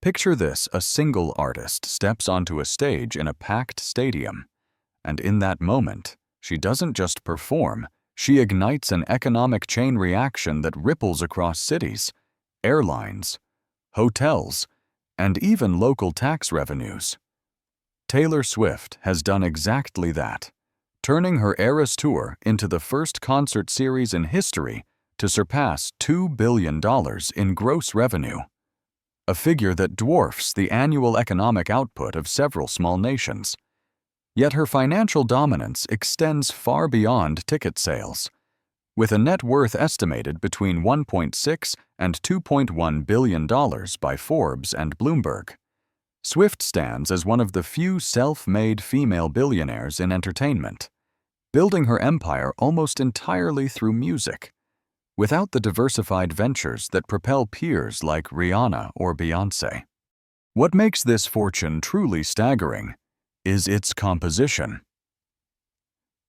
Picture this: a single artist steps onto a stage in a packed stadium, and in that moment, she doesn't just perform, she ignites an economic chain reaction that ripples across cities, airlines, hotels, and even local tax revenues. Taylor Swift has done exactly that, turning her Eras Tour into the first concert series in history to surpass $2 billion in gross revenue, a figure that dwarfs the annual economic output of several small nations. Yet her financial dominance extends far beyond ticket sales. With a net worth estimated between $1.6 and $2.1 billion by Forbes and Bloomberg, Swift stands as one of the few self-made female billionaires in entertainment, building her empire almost entirely through music, without the diversified ventures that propel peers like Rihanna or Beyoncé. What makes this fortune truly staggering is its composition.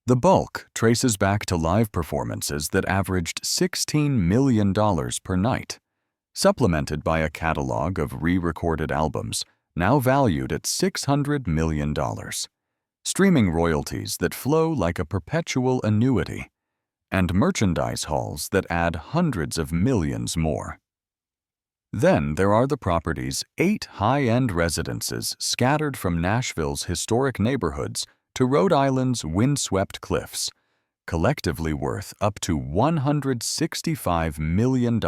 The bulk traces back to live performances that averaged $16 million per night, supplemented by a catalog of re-recorded albums now valued at $600 million, streaming royalties that flow like a perpetual annuity, and merchandise hauls that add hundreds of millions more. Then there are the property's 8 high-end residences scattered from Nashville's historic neighborhoods to Rhode Island's windswept cliffs, collectively worth up to $165 million.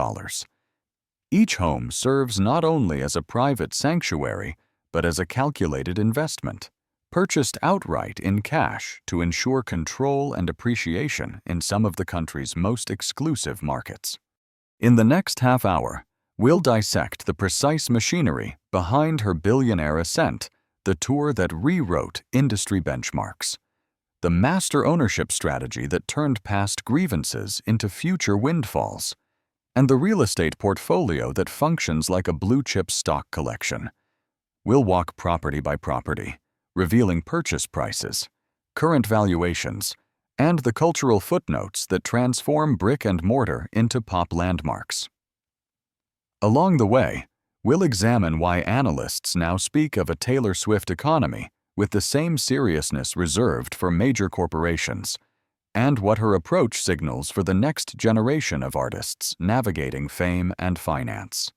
Each home serves not only as a private sanctuary, but as a calculated investment, purchased outright in cash to ensure control and appreciation in some of the country's most exclusive markets. In the next half hour, we'll dissect the precise machinery behind her billionaire ascent, the tour that rewrote industry benchmarks, the master ownership strategy that turned past grievances into future windfalls, and the real estate portfolio that functions like a blue-chip stock collection. We'll walk property by property, revealing purchase prices, current valuations, and the cultural footnotes that transform brick and mortar into pop landmarks. Along the way, we'll examine why analysts now speak of a Taylor Swift economy with the same seriousness reserved for major corporations, and what her approach signals for the next generation of artists navigating fame and finance.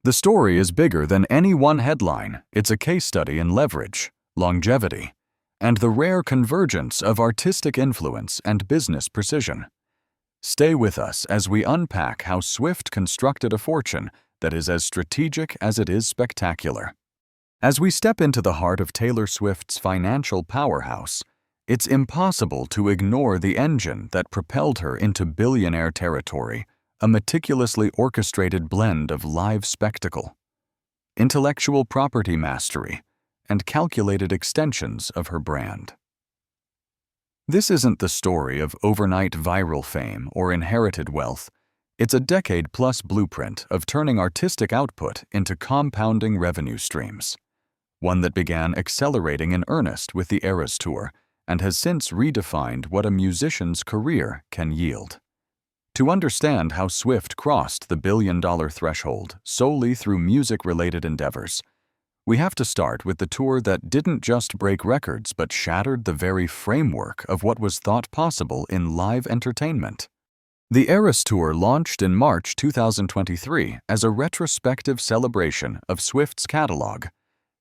The story is bigger than any one headline. It's a case study in leverage, longevity, and the rare convergence of artistic influence and business precision. Stay with us as we unpack how Swift constructed a fortune that is as strategic as it is spectacular. As we step into the heart of Taylor Swift's financial powerhouse, it's impossible to ignore the engine that propelled her into billionaire territory, a meticulously orchestrated blend of live spectacle, intellectual property mastery, and calculated extensions of her brand. This isn't the story of overnight viral fame or inherited wealth. It's a decade-plus blueprint of turning artistic output into compounding revenue streams, one that began accelerating in earnest with the Eras Tour and has since redefined what a musician's career can yield. To understand how Swift crossed the billion-dollar threshold solely through music-related endeavors, we have to start with the tour that didn't just break records but shattered the very framework of what was thought possible in live entertainment. The Eras Tour launched in March 2023 as a retrospective celebration of Swift's catalog,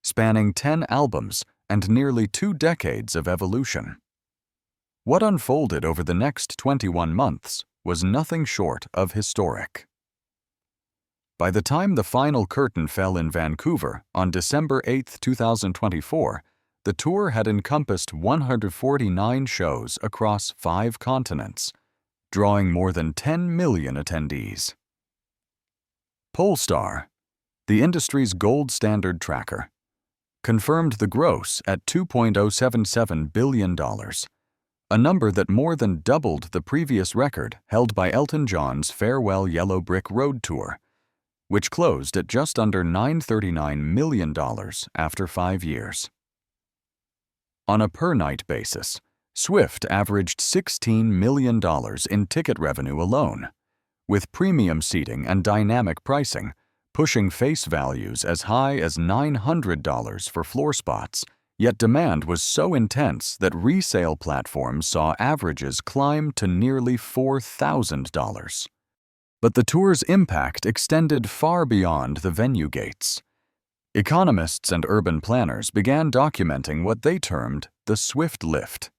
spanning 10 albums and nearly 2 decades of evolution. What unfolded over the next 21 months was nothing short of historic. By the time the final curtain fell in Vancouver on December 8, 2024, the tour had encompassed 149 shows across 5 continents, drawing more than 10 million attendees. Pollstar, the industry's gold standard tracker, confirmed the gross at $2.077 billion, a number that more than doubled the previous record held by Elton John's Farewell Yellow Brick Road Tour, which closed at just under $939 million after 5 years. On a per-night basis, Swift averaged $16 million in ticket revenue alone, with premium seating and dynamic pricing, pushing face values as high as $900 for floor spots, yet demand was so intense that resale platforms saw averages climb to nearly $4,000. But the tour's impact extended far beyond the venue gates. Economists and urban planners began documenting what they termed the Swift lift,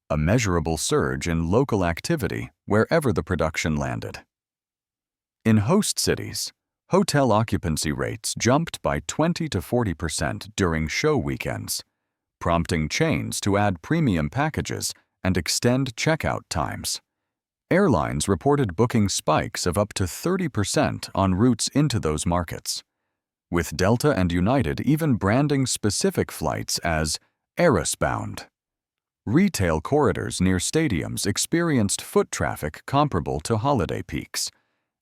a measurable surge in local activity wherever the production landed. In host cities, hotel occupancy rates jumped by 20 to 40% during show weekends, prompting chains to add premium packages and extend checkout times. Airlines reported booking spikes of up to 30% on routes into those markets, with Delta and United even branding specific flights as Eras-bound. Retail corridors near stadiums experienced foot traffic comparable to holiday peaks,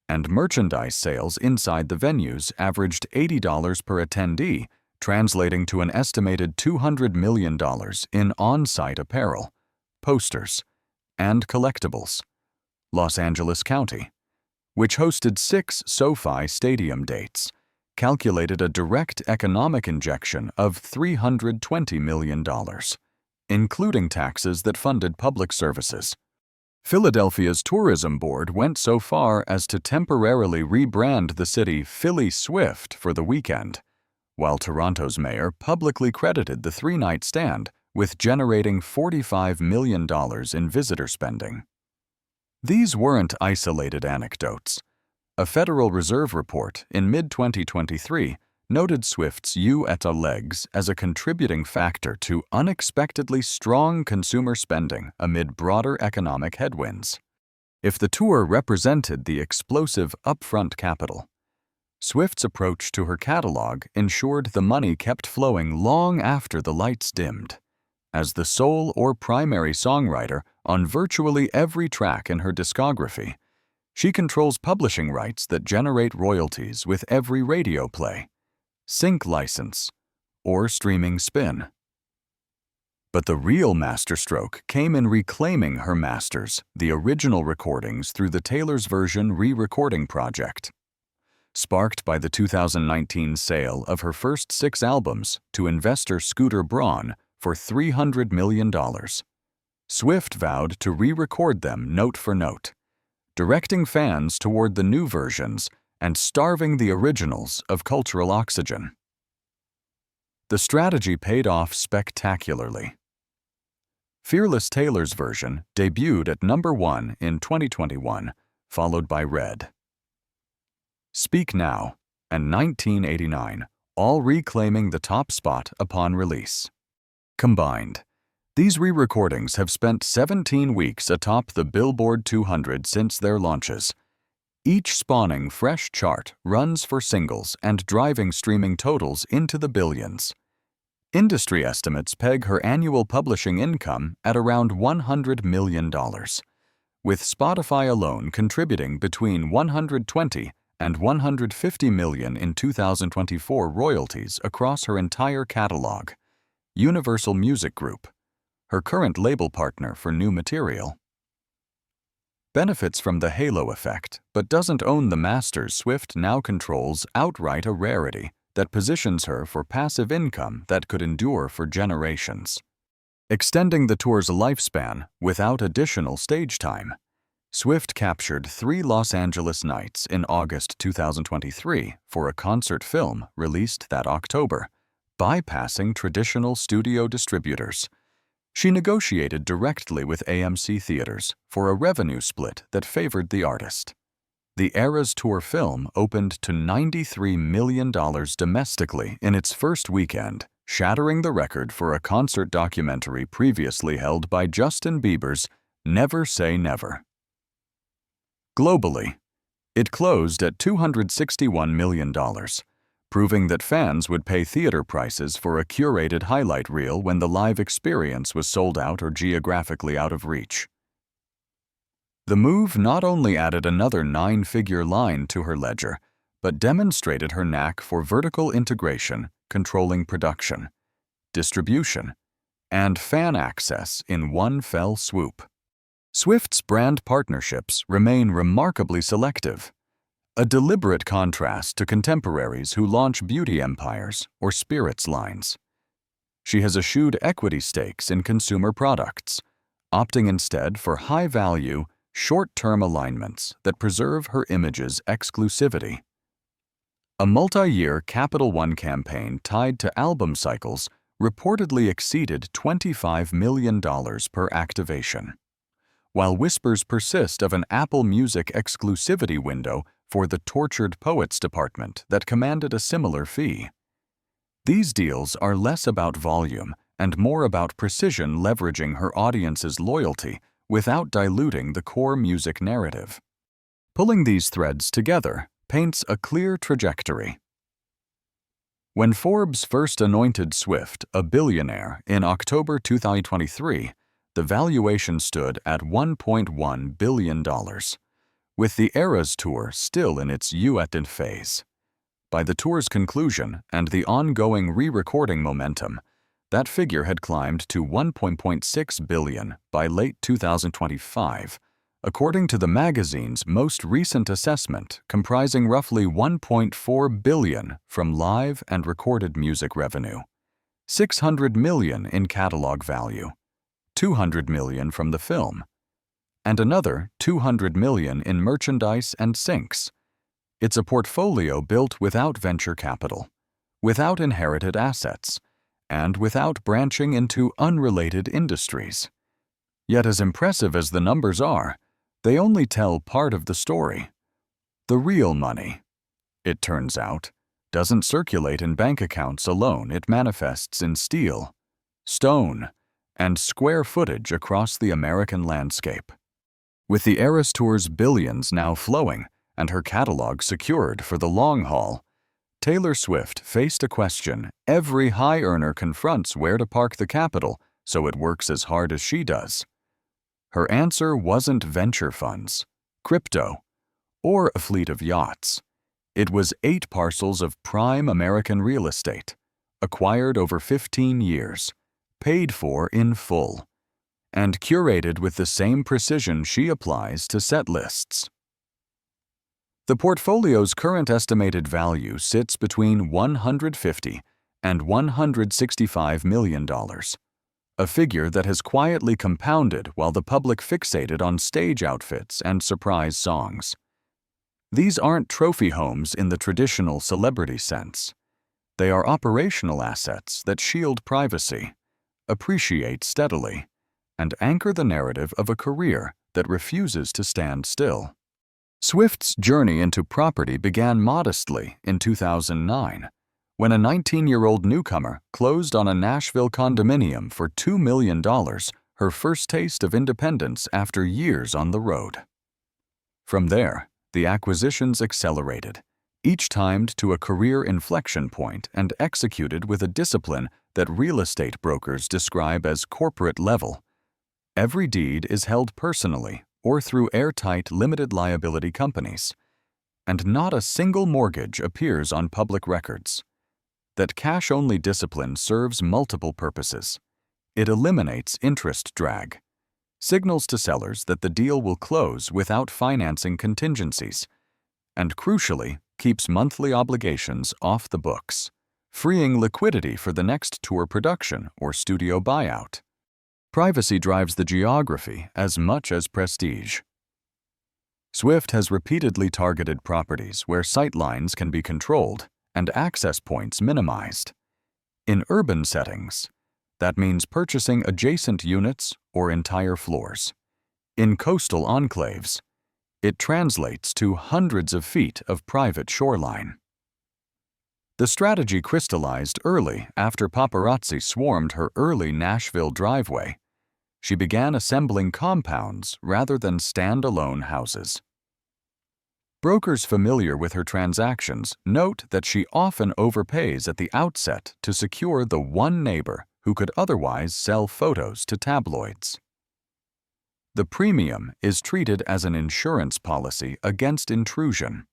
and merchandise sales inside the venues averaged $80 per attendee, translating to an estimated $200 million in on-site apparel, posters, and collectibles. Los Angeles County, which hosted 6 SoFi Stadium dates, calculated a direct economic injection of $320 million, including taxes that funded public services. Philadelphia's tourism board went so far as to temporarily rebrand the city Philly Swift for the weekend, while Toronto's mayor publicly credited the 3-night stand with generating $45 million in visitor spending. These weren't isolated anecdotes. A Federal Reserve report in mid-2023 noted Swift's legs as a contributing factor to unexpectedly strong consumer spending amid broader economic headwinds. If the tour represented the explosive upfront capital, Swift's approach to her catalog ensured the money kept flowing long after the lights dimmed. As the sole or primary songwriter on virtually every track in her discography, she controls publishing rights that generate royalties with every radio play, sync license, or streaming spin. But the real masterstroke came in reclaiming her masters, the original recordings, through the Taylor's Version re-recording project. Sparked by the 2019 sale of her first 6 albums to investor Scooter Braun for $300 million, Swift vowed to re-record them note for note, directing fans toward the new versions and starving the originals of cultural oxygen. The strategy paid off spectacularly. Fearless Taylor's Version debuted at #1 in 2021, followed by Red, Speak Now, and 1989, all reclaiming the top spot upon release. Combined, these re-recordings have spent 17 weeks atop the Billboard 200 since their launches, each spawning fresh chart runs for singles and driving streaming totals into the billions. Industry estimates peg her annual publishing income at around $100 million, with Spotify alone contributing between $120 and $150 million in 2024 royalties across her entire catalog. Universal Music Group, her current label partner for new material, benefits from the halo effect, but doesn't own the masters Swift now controls outright a rarity that positions her for passive income that could endure for generations. Extending the tour's lifespan without additional stage time, Swift captured 3 Los Angeles nights in August 2023 for a concert film released that October, bypassing traditional studio distributors. She negotiated directly with AMC Theaters for a revenue split that favored the artist. The Eras Tour film opened to $93 million domestically in its first weekend, shattering the record for a concert documentary previously held by Justin Bieber's Never Say Never. Globally, it closed at $261 million, proving that fans would pay theater prices for a curated highlight reel when the live experience was sold out or geographically out of reach. The move not only added another 9-figure line to her ledger, but demonstrated her knack for vertical integration, controlling production, distribution, and fan access in one fell swoop. Swift's brand partnerships remain remarkably selective. a deliberate contrast to contemporaries who launch beauty empires or spirits lines. She has eschewed equity stakes in consumer products, opting instead for high-value, short-term alignments that preserve her image's exclusivity. A multi-year Capital One campaign tied to album cycles reportedly exceeded $25 million per activation, while whispers persist of an Apple Music exclusivity window for the Tortured Poets department that commanded a similar fee. These deals are less about volume and more about precision, leveraging her audience's loyalty without diluting the core music narrative. Pulling these threads together paints a clear trajectory. When Forbes first anointed Swift a billionaire in October 2023, the valuation stood at $1.1 billion, with the Eras Tour still in its uetted phase. By the tour's conclusion and the ongoing re-recording momentum, that figure had climbed to $1.6 billion by late 2025, according to the magazine's most recent assessment, comprising roughly $1.4 billion from live and recorded music revenue, $600 million in catalog value, $200 million from the film, and another $200 million in merchandise and syncs. It's a portfolio built without venture capital, without inherited assets, and without branching into unrelated industries. Yet as impressive as the numbers are, they only tell part of the story. The real money, it turns out, doesn't circulate in bank accounts alone. It manifests in steel, stone, and square footage across the American landscape. With the Eras Tour's billions now flowing and her catalog secured for the long haul, Taylor Swift faced a question every high earner confronts: where to park the capital so it works as hard as she does. Her answer wasn't venture funds, crypto, or a fleet of yachts. It was 8 parcels of prime American real estate, acquired over 15 years, paid for in full, and curated with the same precision she applies to set lists. The portfolio's current estimated value sits between $150 and $165 million, a figure that has quietly compounded while the public fixated on stage outfits and surprise songs. These aren't trophy homes in the traditional celebrity sense. They are operational assets that shield privacy, appreciate steadily, and anchor the narrative of a career that refuses to stand still. Swift's journey into property began modestly in 2009, when a 19-year-old newcomer closed on a Nashville condominium for $2 million, her first taste of independence after years on the road. From there, the acquisitions accelerated, each timed to a career inflection point and executed with a discipline that real estate brokers describe as corporate level. Every deed is held personally or through airtight limited liability companies, and not a single mortgage appears on public records. That cash-only discipline serves multiple purposes. It eliminates interest drag, signals to sellers that the deal will close without financing contingencies, and crucially, keeps monthly obligations off the books, freeing liquidity for the next tour production or studio buyout. Privacy drives the geography as much as prestige. Swift has repeatedly targeted properties where sightlines can be controlled and access points minimized. In urban settings, that means purchasing adjacent units or entire floors. In coastal enclaves, it translates to hundreds of feet of private shoreline. The strategy crystallized early after paparazzi swarmed her early Nashville driveway. She began assembling compounds rather than stand-alone houses. Brokers familiar with her transactions note that she often overpays at the outset to secure the one neighbor who could otherwise sell photos to tabloids. The premium is treated as an insurance policy against intrusion,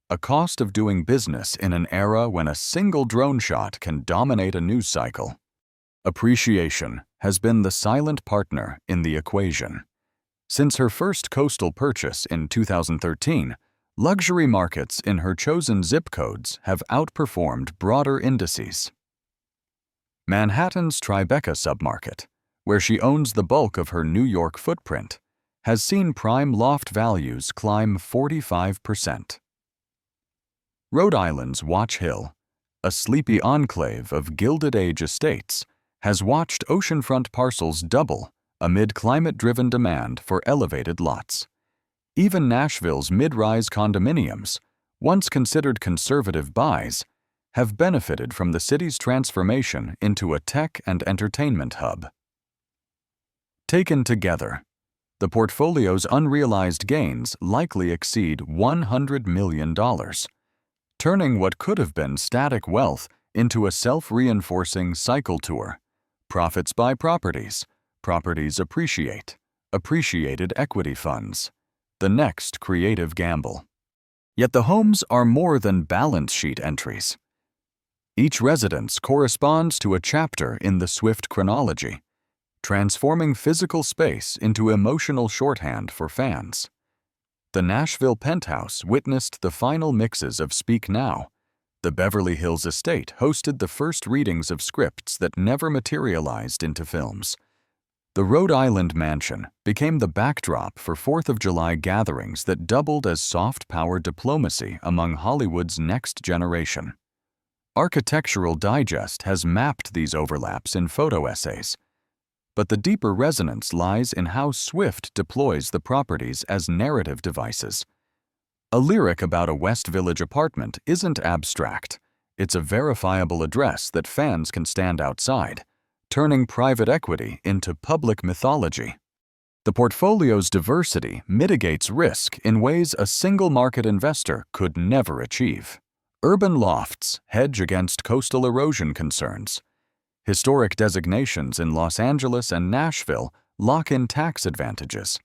a cost of doing business in an era when a single drone shot can dominate a news cycle. Appreciation has been the silent partner in the equation. Since her first coastal purchase in 2013, luxury markets in her chosen zip codes have outperformed broader indices. Manhattan's Tribeca submarket, where she owns the bulk of her New York footprint, has seen prime loft values climb 45%. Rhode Island's Watch Hill, a sleepy enclave of Gilded Age estates, has watched oceanfront parcels double amid climate-driven demand for elevated lots. Even Nashville's mid-rise condominiums, once considered conservative buys, have benefited from the city's transformation into a tech and entertainment hub. Taken together, the portfolio's unrealized gains likely exceed $100 million, turning what could have been static wealth into a self-reinforcing cycle tour. Profits buy properties, properties appreciate, appreciated equity funds, the next creative gamble. Yet the homes are more than balance sheet entries. Each residence corresponds to a chapter in the Swift chronology, transforming physical space into emotional shorthand for fans. The Nashville penthouse witnessed the final mixes of Speak Now. The Beverly Hills estate hosted the first readings of scripts that never materialized into films. The Rhode Island mansion became the backdrop for 4th of July gatherings that doubled as soft power diplomacy among Hollywood's next generation. Architectural Digest has mapped these overlaps in photo essays, but the deeper resonance lies in how Swift deploys the properties as narrative devices. A lyric about a West Village apartment isn't abstract. It's a verifiable address that fans can stand outside, turning private equity into public mythology. The portfolio's diversity mitigates risk in ways a single market investor could never achieve. Urban lofts hedge against coastal erosion concerns. Historic designations in Los Angeles and Nashville lock in tax advantages.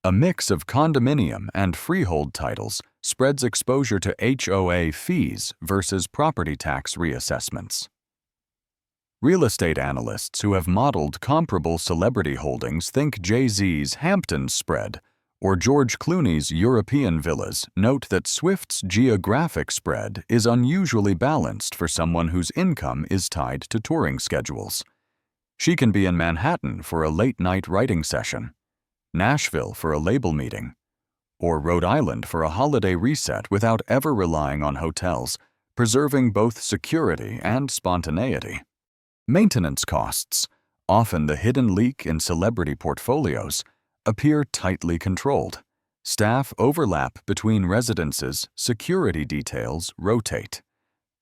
A mix of condominium and freehold titles spreads exposure to HOA fees versus property tax reassessments. Real estate analysts who have modeled comparable celebrity holdings think Jay-Z's Hamptons spread or George Clooney's European villas note that Swift's geographic spread is unusually balanced for someone whose income is tied to touring schedules. She can be in Manhattan for a late-night writing session, Nashville for a label meeting, or Rhode Island for a holiday reset without ever relying on hotels, preserving both security and spontaneity. Maintenance costs, often the hidden leak in celebrity portfolios, appear tightly controlled. Staff overlap between residences, security details rotate.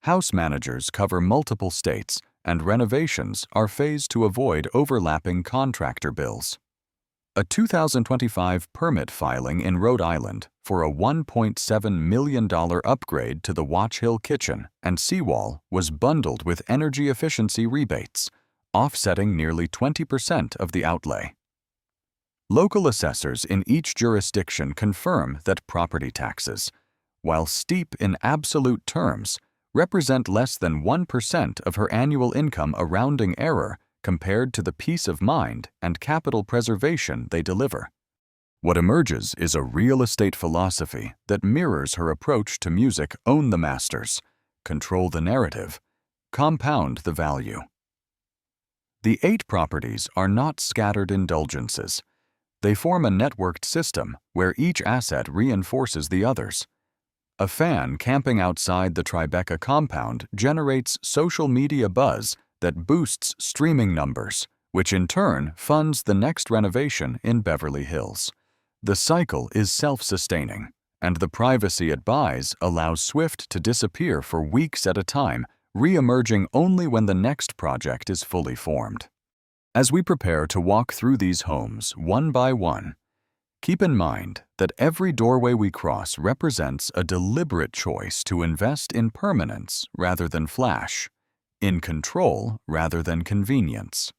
House managers cover multiple states, and renovations are phased to avoid overlapping contractor bills. A 2025 permit filing in Rhode Island for a $1.7 million upgrade to the Watch Hill kitchen and seawall was bundled with energy efficiency rebates, offsetting nearly 20% of the outlay. Local assessors in each jurisdiction confirm that property taxes, while steep in absolute terms, represent less than 1% of her annual income, a rounding error compared to the peace of mind and capital preservation they deliver. What emerges is a real estate philosophy that mirrors her approach to music: own the masters, control the narrative, compound the value. The 8 properties are not scattered indulgences. They form a networked system where each asset reinforces the others. A fan camping outside the Tribeca compound generates social media buzz that boosts streaming numbers, which in turn funds the next renovation in Beverly Hills. The cycle is self-sustaining, and the privacy it buys allows Swift to disappear for weeks at a time, re-emerging only when the next project is fully formed. As we prepare to walk through these homes one by one, keep in mind that every doorway we cross represents a deliberate choice to invest in permanence rather than flash, in control rather than convenience.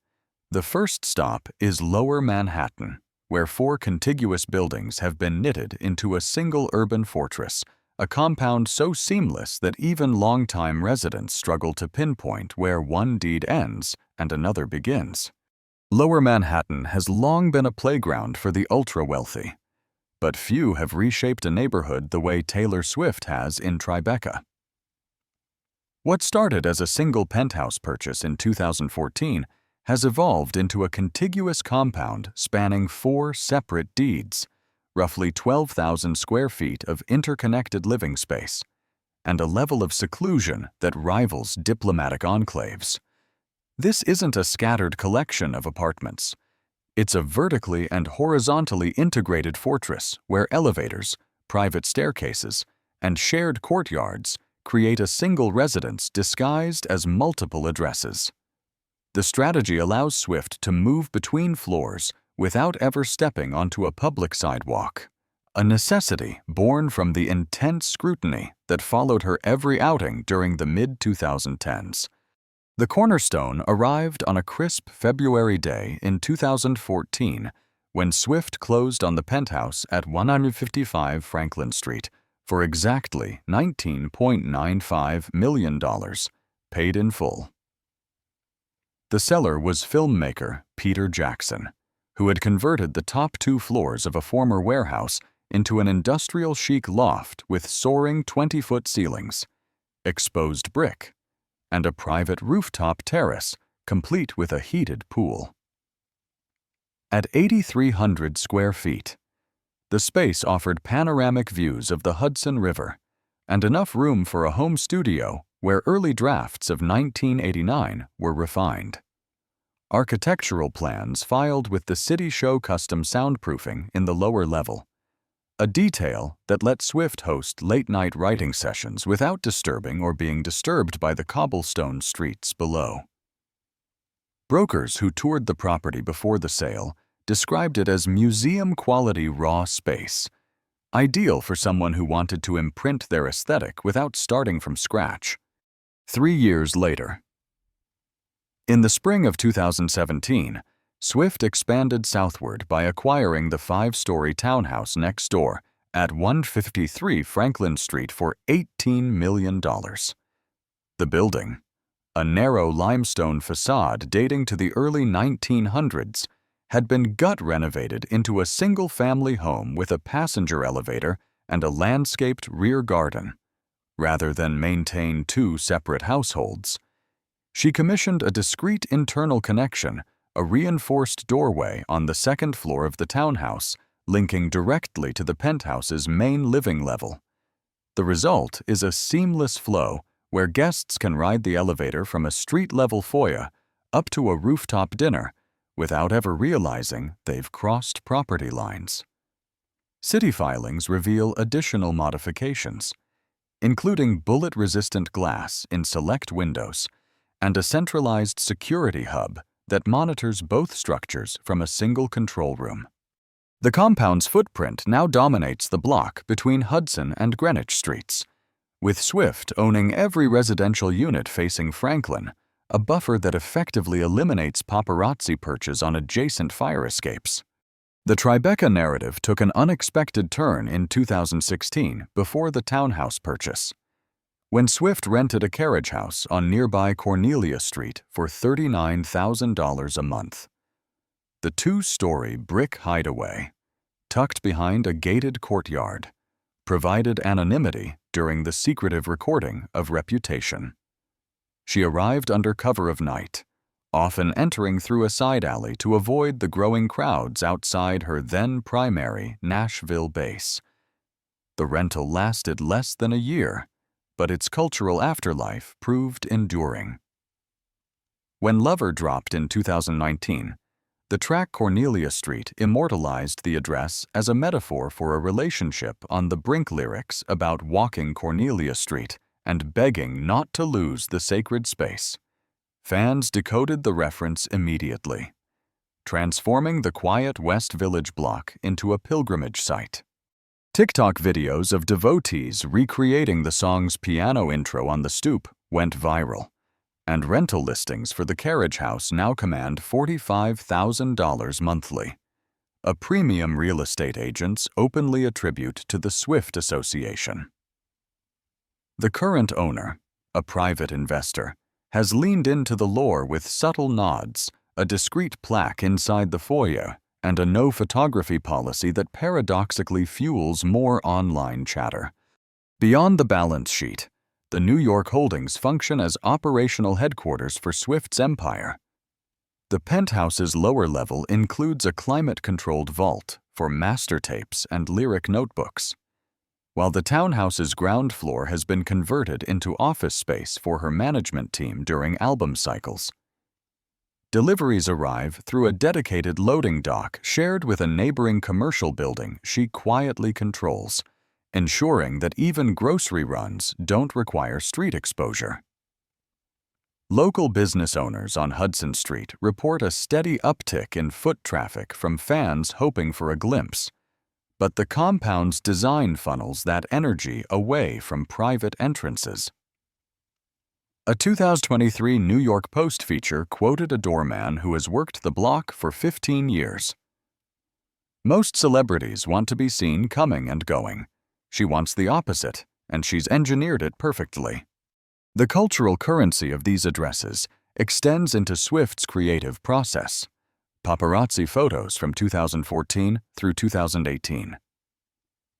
The first stop is Lower Manhattan, where 4 contiguous buildings have been knitted into a single urban fortress, a compound so seamless that even longtime residents struggle to pinpoint where one deed ends and another begins. Lower Manhattan has long been a playground for the ultra-wealthy. but few have reshaped a neighborhood the way Taylor Swift has in Tribeca. What started as a single penthouse purchase in 2014 has evolved into a contiguous compound spanning 4 separate deeds, roughly 12,000 square feet of interconnected living space, and a level of seclusion that rivals diplomatic enclaves. This isn't a scattered collection of apartments. It's a vertically and horizontally integrated fortress where elevators, private staircases, and shared courtyards create a single residence disguised as multiple addresses. The strategy allows Swift to move between floors without ever stepping onto a public sidewalk, a necessity born from the intense scrutiny that followed her every outing during the mid-2010s. The cornerstone arrived on a crisp February day in 2014 when Swift closed on the penthouse at 155 Franklin Street for exactly $19.95 million, paid in full. The seller was filmmaker Peter Jackson, who had converted the top 2 floors of a former warehouse into an industrial chic loft with soaring 20-foot ceilings, exposed brick, and a private rooftop terrace complete with a heated pool. At 8,300 square feet, the space offered panoramic views of the Hudson River and enough room for a home studio where early drafts of 1989 were refined. Architectural plans filed with the City Show custom soundproofing in the lower level, a detail that let Swift host late-night writing sessions without disturbing or being disturbed by the cobblestone streets below. Brokers who toured the property before the sale described it as museum-quality raw space, ideal for someone who wanted to imprint their aesthetic without starting from scratch. 3 years later. In the spring of 2017, Swift expanded southward by acquiring the 5-story townhouse next door at 153 Franklin Street for $18 million. The building, a narrow limestone facade dating to the early 1900s, had been gut-renovated into a single-family home with a passenger elevator and a landscaped rear garden, rather than maintain 2 separate households. She commissioned a discreet internal connection, a reinforced doorway on the 2nd floor of the townhouse, linking directly to the penthouse's main living level. The result is a seamless flow where guests can ride the elevator from a street-level foyer up to a rooftop dinner without ever realizing they've crossed property lines. City filings reveal additional modifications, including bullet-resistant glass in select windows and a centralized security hub that monitors both structures from a single control room. The compound's footprint now dominates the block between Hudson and Greenwich Streets, with Swift owning every residential unit facing Franklin, a buffer that effectively eliminates paparazzi perches on adjacent fire escapes. The Tribeca narrative took an unexpected turn in 2016 before the townhouse purchase, when Swift rented a carriage house on nearby Cornelia Street for $39,000 a month. The 2-story brick hideaway, tucked behind a gated courtyard, provided anonymity during the secretive recording of Reputation. She arrived under cover of night, often entering through a side alley to avoid the growing crowds outside her then-primary Nashville base. The rental lasted less than a year, but its cultural afterlife proved enduring. When Lover dropped in 2019, the track Cornelia Street immortalized the address as a metaphor for a relationship on the Brink lyrics about walking Cornelia Street and begging not to lose the sacred space. Fans decoded the reference immediately, transforming the quiet West Village block into a pilgrimage site. TikTok videos of devotees recreating the song's piano intro on the stoop went viral, and rental listings for the carriage house now command $45,000 monthly. A premium real estate agents openly attribute to the Swift Association. The current owner, a private investor, has leaned into the lore with subtle nods, a discreet plaque inside the foyer, and a no photography policy that paradoxically fuels more online chatter. Beyond the balance sheet, the New York holdings function as operational headquarters for Swift's empire. The penthouse's lower level includes a climate-controlled vault for master tapes and lyric notebooks, while the townhouse's ground floor has been converted into office space for her management team during album cycles. Deliveries arrive through a dedicated loading dock shared with a neighboring commercial building she quietly controls, ensuring that even grocery runs don't require street exposure. Local business owners on Hudson Street report a steady uptick in foot traffic from fans hoping for a glimpse, but the compound's design funnels that energy away from private entrances. A 2023 New York Post feature quoted a doorman who has worked the block for 15 years. "Most celebrities want to be seen coming and going. She wants the opposite, and she's engineered it perfectly." The cultural currency of these addresses extends into Swift's creative process. Paparazzi photos from 2014 through 2018.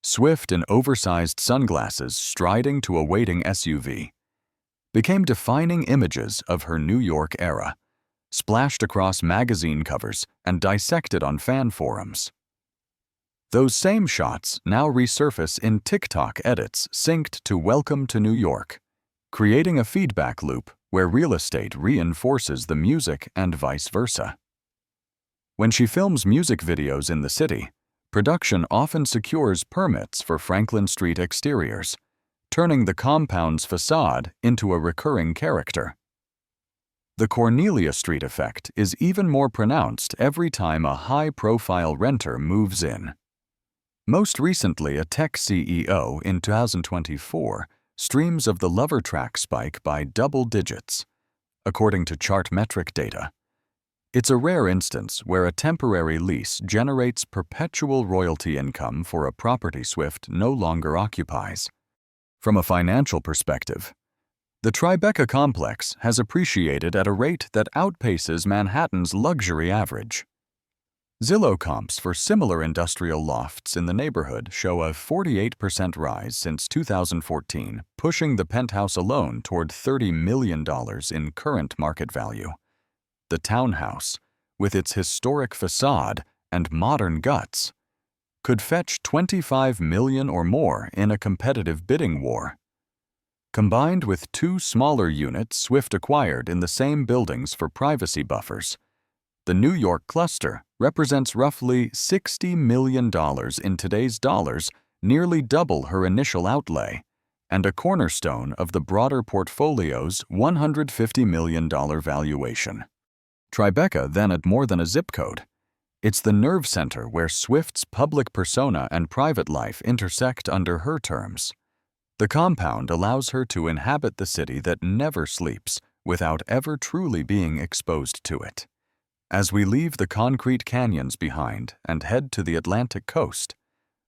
Swift in oversized sunglasses striding to a waiting SUV became defining images of her New York era, splashed across magazine covers and dissected on fan forums. Those same shots now resurface in TikTok edits synced to "Welcome to New York," creating a feedback loop where real estate reinforces the music and vice versa. When she films music videos in the city, production often secures permits for Franklin Street exteriors, turning the compound's facade into a recurring character. The Cornelia Street effect is even more pronounced every time a high-profile renter moves in. Most recently, a tech CEO in 2024 streams of the Lover track spike by double digits, according to Chartmetric data. It's a rare instance where a temporary lease generates perpetual royalty income for a property Swift no longer occupies. From a financial perspective, the Tribeca complex has appreciated at a rate that outpaces Manhattan's luxury average. Zillow comps for similar industrial lofts in the neighborhood show a 48% rise since 2014, pushing the penthouse alone toward $30 million in current market value. The townhouse, with its historic facade and modern guts, could fetch $25 million or more in a competitive bidding war. Combined with two smaller units Swift acquired in the same buildings for privacy buffers, the New York cluster represents roughly $60 million in today's dollars, nearly double her initial outlay, and a cornerstone of the broader portfolio's $150 million valuation. Tribeca then at more than a zip code. It's the nerve center where Swift's public persona and private life intersect under her terms. The compound allows her to inhabit the city that never sleeps without ever truly being exposed to it. As we leave the concrete canyons behind and head to the Atlantic coast,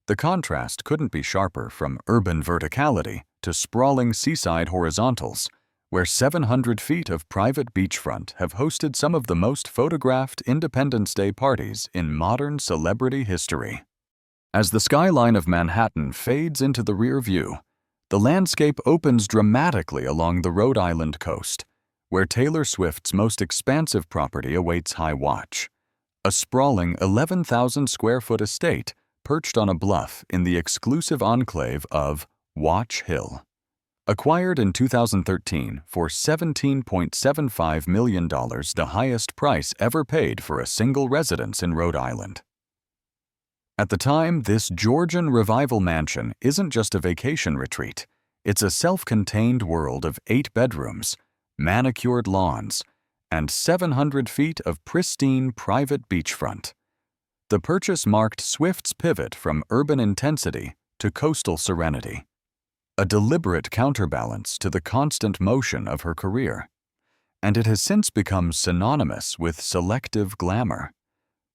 the contrast couldn't be sharper from urban verticality to sprawling seaside horizontals, where 700 feet of private beachfront have hosted some of the most photographed Independence Day parties in modern celebrity history. As the skyline of Manhattan fades into the rear view, the landscape opens dramatically along the Rhode Island coast, where Taylor Swift's most expansive property awaits high watch, a sprawling 11,000-square-foot estate perched on a bluff in the exclusive enclave of Watch Hill. Acquired in 2013 for $17.75 million, the highest price ever paid for a single residence in Rhode Island. At the time, this Georgian revival mansion isn't just a vacation retreat. It's a self-contained world of 8 bedrooms, manicured lawns, and 700 feet of pristine private beachfront. The purchase marked Swift's pivot from urban intensity to coastal serenity, a deliberate counterbalance to the constant motion of her career, and it has since become synonymous with selective glamour,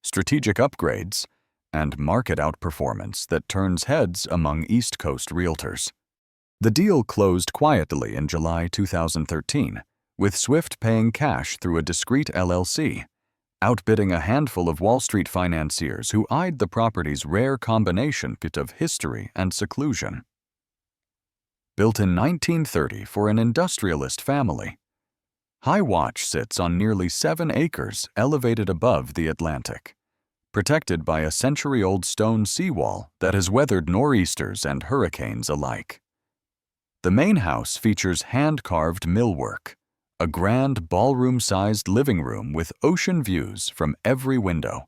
strategic upgrades, and market outperformance that turns heads among East Coast realtors. The deal closed quietly in July 2013, with Swift paying cash through a discreet LLC, outbidding a handful of Wall Street financiers who eyed the property's rare combination of history and seclusion. Built in 1930 for an industrialist family, High Watch sits on nearly 7 acres elevated above the Atlantic, protected by a century-old stone seawall that has weathered nor'easters and hurricanes alike. The main house features hand-carved millwork, a grand ballroom-sized living room with ocean views from every window,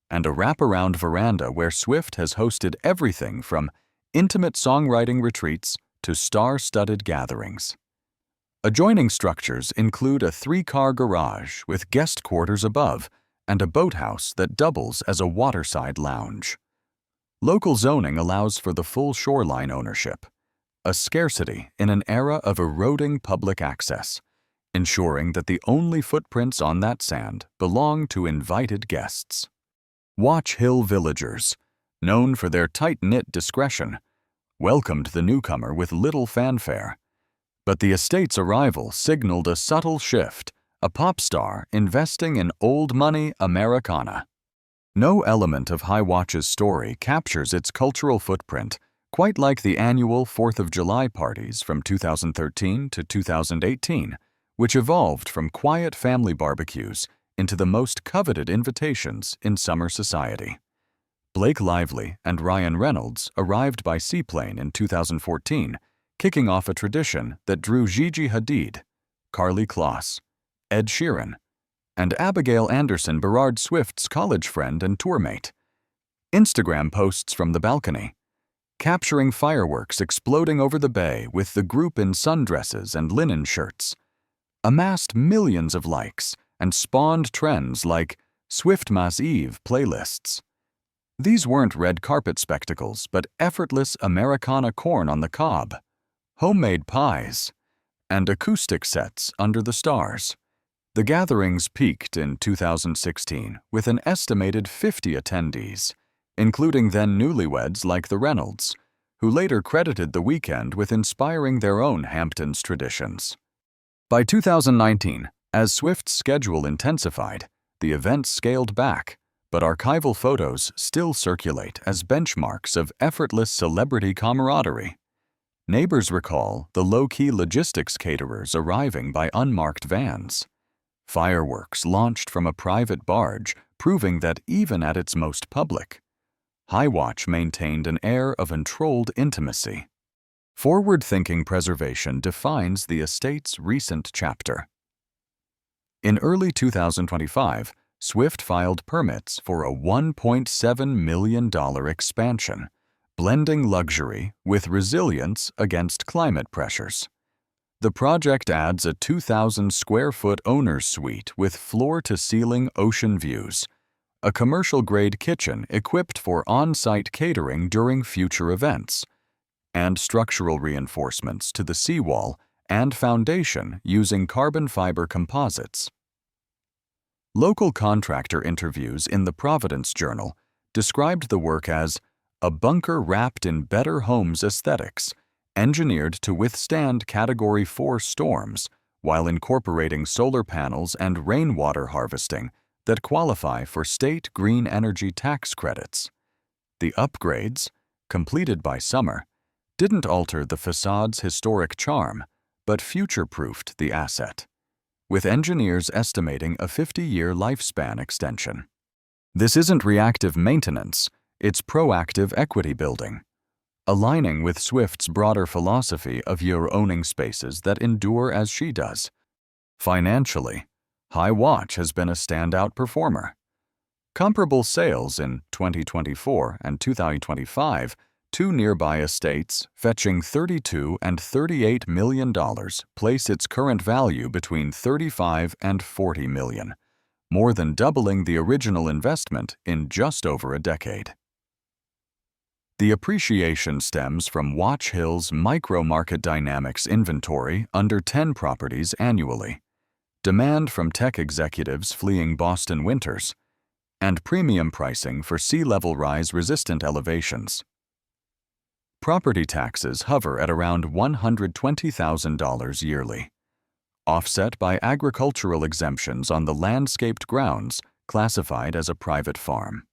and a wraparound veranda where Swift has hosted everything from intimate songwriting retreats to star-studded gatherings. Adjoining structures include a 3-car garage with guest quarters above and a boathouse that doubles as a waterside lounge. Local zoning allows for the full shoreline ownership, a scarcity in an era of eroding public access, ensuring that the only footprints on that sand belong to invited guests. Watch Hill villagers, known for their tight-knit discretion, welcomed the newcomer with little fanfare. But the estate's arrival signaled a subtle shift, a pop star investing in old money Americana. No element of High Watch's story captures its cultural footprint, quite like the annual 4th of July parties from 2013 to 2018, which evolved from quiet family barbecues into the most coveted invitations in summer society. Blake Lively and Ryan Reynolds arrived by seaplane in 2014, kicking off a tradition that drew Gigi Hadid, Karlie Kloss, Ed Sheeran, and Abigail Anderson, Berard Swift's college friend and tourmate. Instagram posts from the balcony, capturing fireworks exploding over the bay with the group in sundresses and linen shirts, amassed millions of likes and spawned trends like Swiftmas Eve playlists. These weren't red carpet spectacles, but effortless Americana corn on the cob, homemade pies, and acoustic sets under the stars. The gatherings peaked in 2016 with an estimated 50 attendees, including then newlyweds like the Reynolds, who later credited the weekend with inspiring their own Hamptons traditions. By 2019, as Swift's schedule intensified, the event scaled back, but archival photos still circulate as benchmarks of effortless celebrity camaraderie. Neighbors recall the low-key logistics caterers arriving by unmarked vans. Fireworks launched from a private barge, proving that even at its most public, High Watch maintained an air of entrolled intimacy. Forward-thinking preservation defines the estate's recent chapter. In early 2025, Swift filed permits for a $1.7 million expansion, blending luxury with resilience against climate pressures. The project adds a 2,000-square-foot owner's suite with floor-to-ceiling ocean views, a commercial-grade kitchen equipped for on-site catering during future events, and structural reinforcements to the seawall and foundation using carbon fiber composites. Local contractor interviews in the Providence Journal described the work as a bunker wrapped in better homes aesthetics, engineered to withstand Category 4 storms while incorporating solar panels and rainwater harvesting that qualify for state green energy tax credits. The upgrades, completed by summer, didn't alter the facade's historic charm, but future-proofed the asset, with engineers estimating a 50-year lifespan extension. This isn't reactive maintenance, it's proactive equity building, aligning with Swift's broader philosophy of you're owning spaces that endure as she does. Financially, High Watch has been a standout performer. Comparable sales in 2024 and 2025, two nearby estates fetching $32 and $38 million place its current value between $35 and $40 million, more than doubling the original investment in just over a decade. The appreciation stems from Watch Hill's micro-market dynamics inventory under 10 properties annually, demand from tech executives fleeing Boston winters, and premium pricing for sea-level rise-resistant elevations. Property taxes hover at around $120,000 yearly, offset by agricultural exemptions on the landscaped grounds classified as a private farm.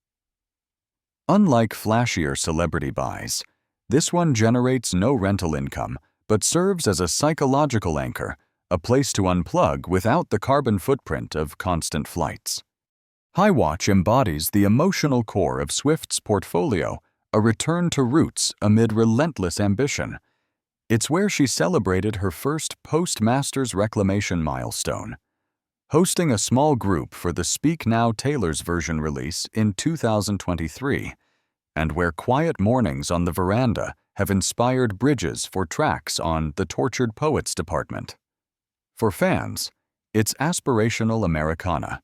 Unlike flashier celebrity buys, this one generates no rental income but serves as a psychological anchor, a place to unplug without the carbon footprint of constant flights. Highwatch embodies the emotional core of Swift's portfolio, a return to roots amid relentless ambition. It's where she celebrated her first post-Masters reclamation milestone, hosting a small group for the Speak Now Taylor's version release in 2023, and where quiet mornings on the veranda have inspired bridges for tracks on The Tortured Poets Department. For fans, it's aspirational Americana.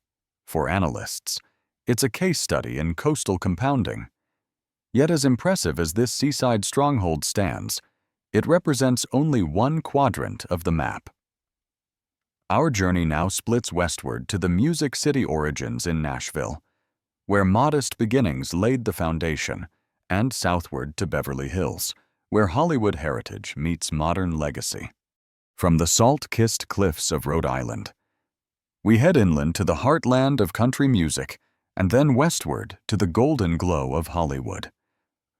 For analysts, it's a case study in coastal compounding. Yet as impressive as this seaside stronghold stands, it represents only one quadrant of the map. Our journey now splits westward to the Music City origins in Nashville, where modest beginnings laid the foundation, and southward to Beverly Hills, where Hollywood heritage meets modern legacy. From the salt-kissed cliffs of Rhode Island, we head inland to the heartland of country music, and then westward to the golden glow of Hollywood,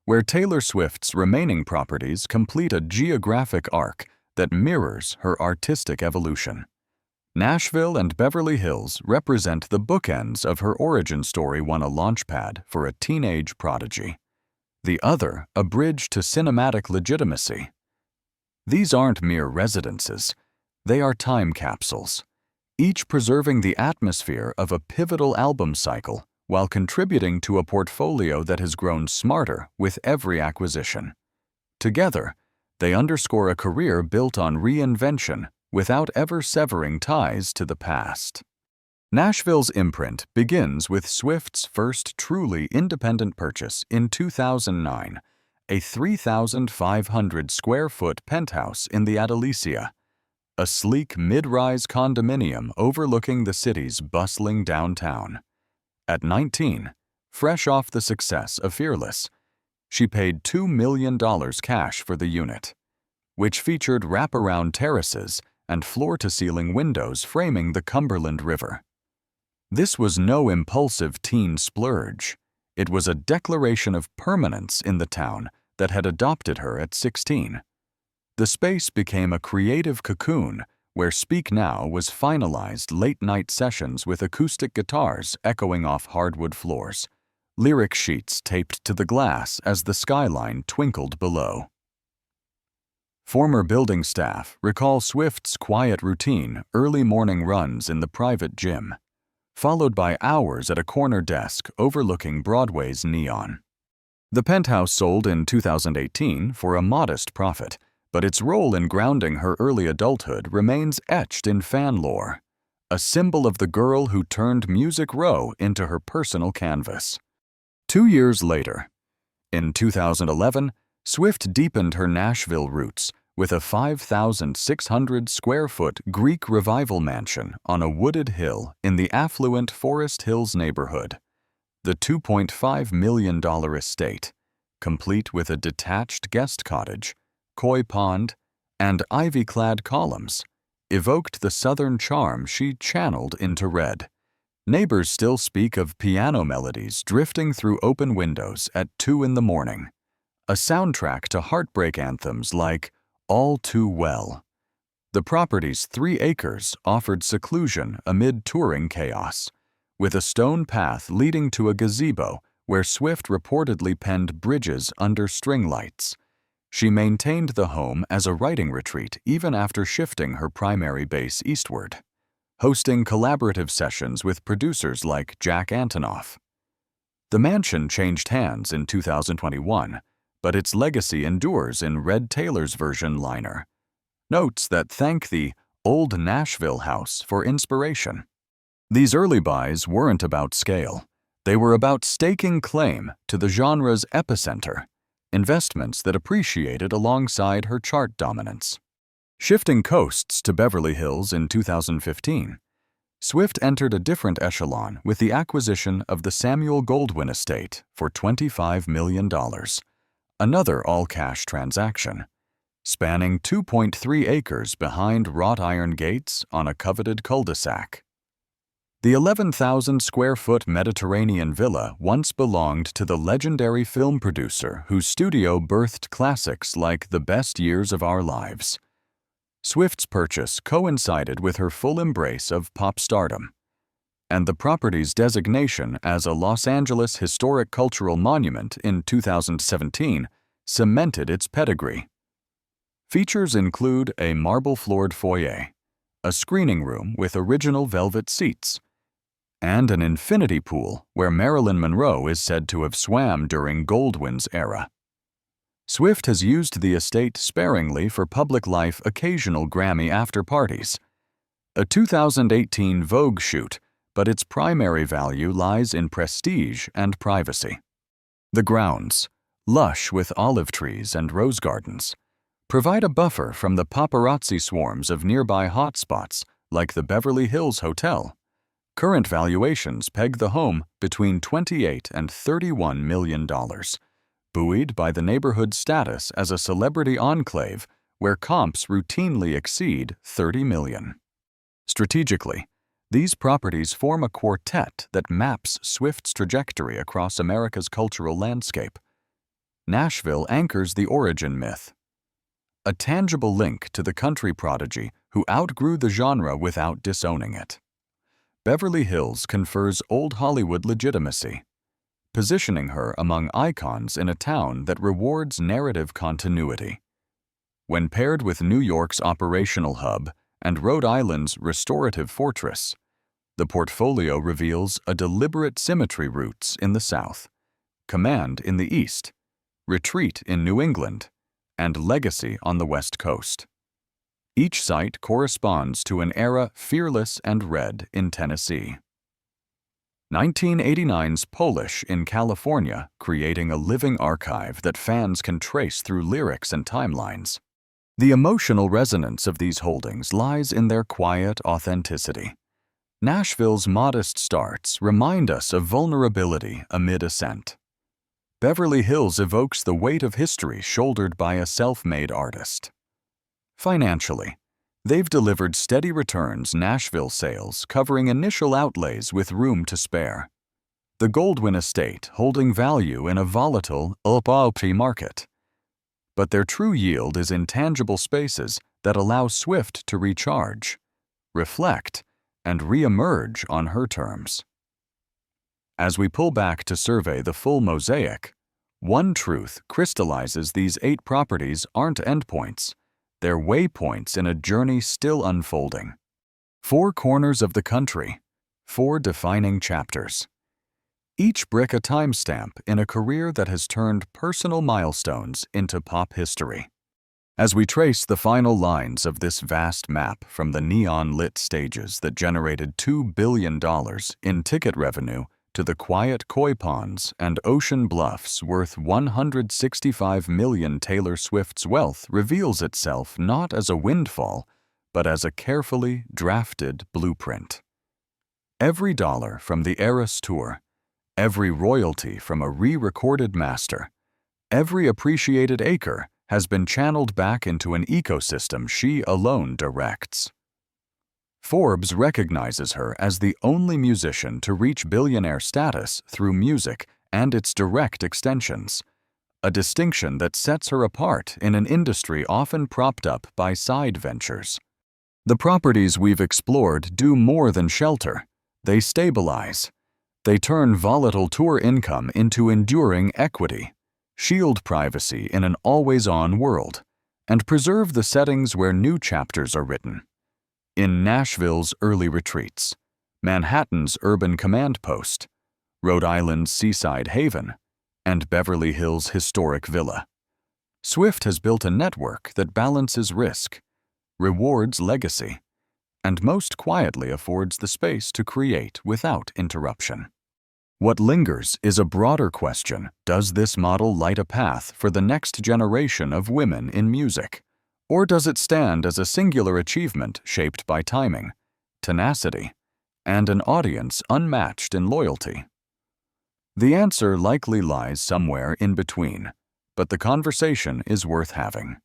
where Taylor Swift's remaining properties complete a geographic arc that mirrors her artistic evolution. Nashville and Beverly Hills represent the bookends of her origin story, one a launchpad for a teenage prodigy, the other a bridge to cinematic legitimacy. These aren't mere residences, they are time capsules, each preserving the atmosphere of a pivotal album cycle while contributing to a portfolio that has grown smarter with every acquisition. Together, they underscore a career built on reinvention without ever severing ties to the past. Nashville's imprint begins with Swift's first truly independent purchase in 2009, a 3,500-square-foot penthouse in the Adelicia, a sleek mid-rise condominium overlooking the city's bustling downtown. At 19, fresh off the success of Fearless, she paid $2 million cash for the unit, which featured wraparound terraces and floor-to-ceiling windows framing the Cumberland River. This was no impulsive teen splurge. It was a declaration of permanence in the town that had adopted her at 16. The space became a creative cocoon where Speak Now was finalized late-night sessions with acoustic guitars echoing off hardwood floors, lyric sheets taped to the glass as the skyline twinkled below. Former building staff recall Swift's quiet routine, early morning runs in the private gym, followed by hours at a corner desk overlooking Broadway's Neon. The penthouse sold in 2018 for a modest profit, but its role in grounding her early adulthood remains etched in fan lore, a symbol of the girl who turned Music Row into her personal canvas. 2 years later, in 2011, Swift deepened her Nashville roots with a 5,600-square-foot Greek Revival mansion on a wooded hill in the affluent Forest Hills neighborhood. The $2.5 million estate, complete with a detached guest cottage, koi pond, and ivy-clad columns, evoked the southern charm she channeled into Red. Neighbors still speak of piano melodies drifting through open windows at 2 in the morning, a soundtrack to heartbreak anthems like All Too Well. The property's 3 acres offered seclusion amid touring chaos, with a stone path leading to a gazebo where Swift reportedly penned bridges under string lights. She maintained the home as a writing retreat even after shifting her primary base eastward, hosting collaborative sessions with producers like Jack Antonoff. The mansion changed hands in 2021, but its legacy endures in Red Taylor's version liner, notes that thank the old Nashville house for inspiration. These early buys weren't about scale. They were about staking claim to the genre's epicenter, investments that appreciated alongside her chart dominance. Shifting coasts to Beverly Hills in 2015, Swift entered a different echelon with the acquisition of the Samuel Goldwyn estate for $25 million, another all-cash transaction, spanning 2.3 acres behind wrought iron gates on a coveted cul-de-sac. The 11,000-square-foot Mediterranean villa once belonged to the legendary film producer whose studio birthed classics like The Best Years of Our Lives. Swift's purchase coincided with her full embrace of pop stardom, and the property's designation as a Los Angeles Historic Cultural Monument in 2017 cemented its pedigree. Features include a marble-floored foyer, a screening room with original velvet seats, and an infinity pool where Marilyn Monroe is said to have swam during Goldwyn's era. Swift has used the estate sparingly for public life occasional Grammy after-parties, a 2018 Vogue shoot, but its primary value lies in prestige and privacy. The grounds, lush with olive trees and rose gardens, provide a buffer from the paparazzi swarms of nearby hotspots like the Beverly Hills Hotel. Current valuations peg the home between $28 and $31 million, buoyed by the neighborhood's status as a celebrity enclave where comps routinely exceed $30 million. Strategically, these properties form a quartet that maps Swift's trajectory across America's cultural landscape. Nashville anchors the origin myth, a tangible link to the country prodigy who outgrew the genre without disowning it. Beverly Hills confers old Hollywood legitimacy, positioning her among icons in a town that rewards narrative continuity. When paired with New York's operational hub and Rhode Island's restorative fortress, the portfolio reveals a deliberate symmetry: roots in the South, command in the East, retreat in New England, and legacy on the West Coast. Each site corresponds to an era fearless and red in Tennessee. 1989's Polish in California, creating a living archive that fans can trace through lyrics and timelines. The emotional resonance of these holdings lies in their quiet authenticity. Nashville's modest starts remind us of vulnerability amid ascent. Beverly Hills evokes the weight of history shouldered by a self-made artist. Financially, they've delivered steady returns. Nashville sales covering initial outlays with room to spare. The Goldwyn estate holding value in a volatile up-up market. But their true yield is in tangible spaces that allow Swift to recharge, reflect, and re-emerge on her terms. As we pull back to survey the full mosaic, one truth crystallizes: these 8 properties aren't endpoints. They're waypoints in a journey still unfolding. 4 corners of the country, 4 defining chapters. Each brick a timestamp in a career that has turned personal milestones into pop history. As we trace the final lines of this vast map from the neon-lit stages that generated $2 billion in ticket revenue to the quiet koi ponds and ocean bluffs worth $165 million, Taylor Swift's wealth reveals itself not as a windfall, but as a carefully drafted blueprint. Every dollar from the Eras Tour, every royalty from a re-recorded master, every appreciated acre has been channeled back into an ecosystem she alone directs. Forbes recognizes her as the only musician to reach billionaire status through music and its direct extensions, a distinction that sets her apart in an industry often propped up by side ventures. The properties we've explored do more than shelter. They stabilize. They turn volatile tour income into enduring equity, shield privacy in an always-on world, and preserve the settings where new chapters are written. In Nashville's early retreats, Manhattan's urban command post, Rhode Island's seaside haven, and Beverly Hills' historic villa, Swift has built a network that balances risk, rewards legacy, and most quietly affords the space to create without interruption. What lingers is a broader question: does this model light a path for the next generation of women in music? Or does it stand as a singular achievement shaped by timing, tenacity, and an audience unmatched in loyalty? The answer likely lies somewhere in between, but the conversation is worth having.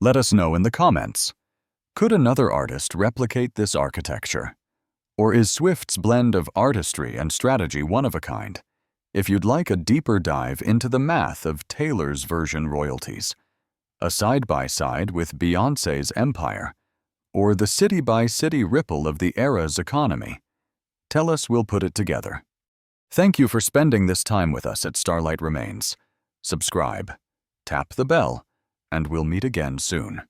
Let us know in the comments. Could another artist replicate this architecture? Or is Swift's blend of artistry and strategy one of a kind? If you'd like a deeper dive into the math of Taylor's version royalties, a side-by-side with Beyoncé's empire, or the city-by-city ripple of the era's economy, tell us, we'll put it together. Thank you for spending this time with us at Starlight Remains. Subscribe, tap the bell, and we'll meet again soon.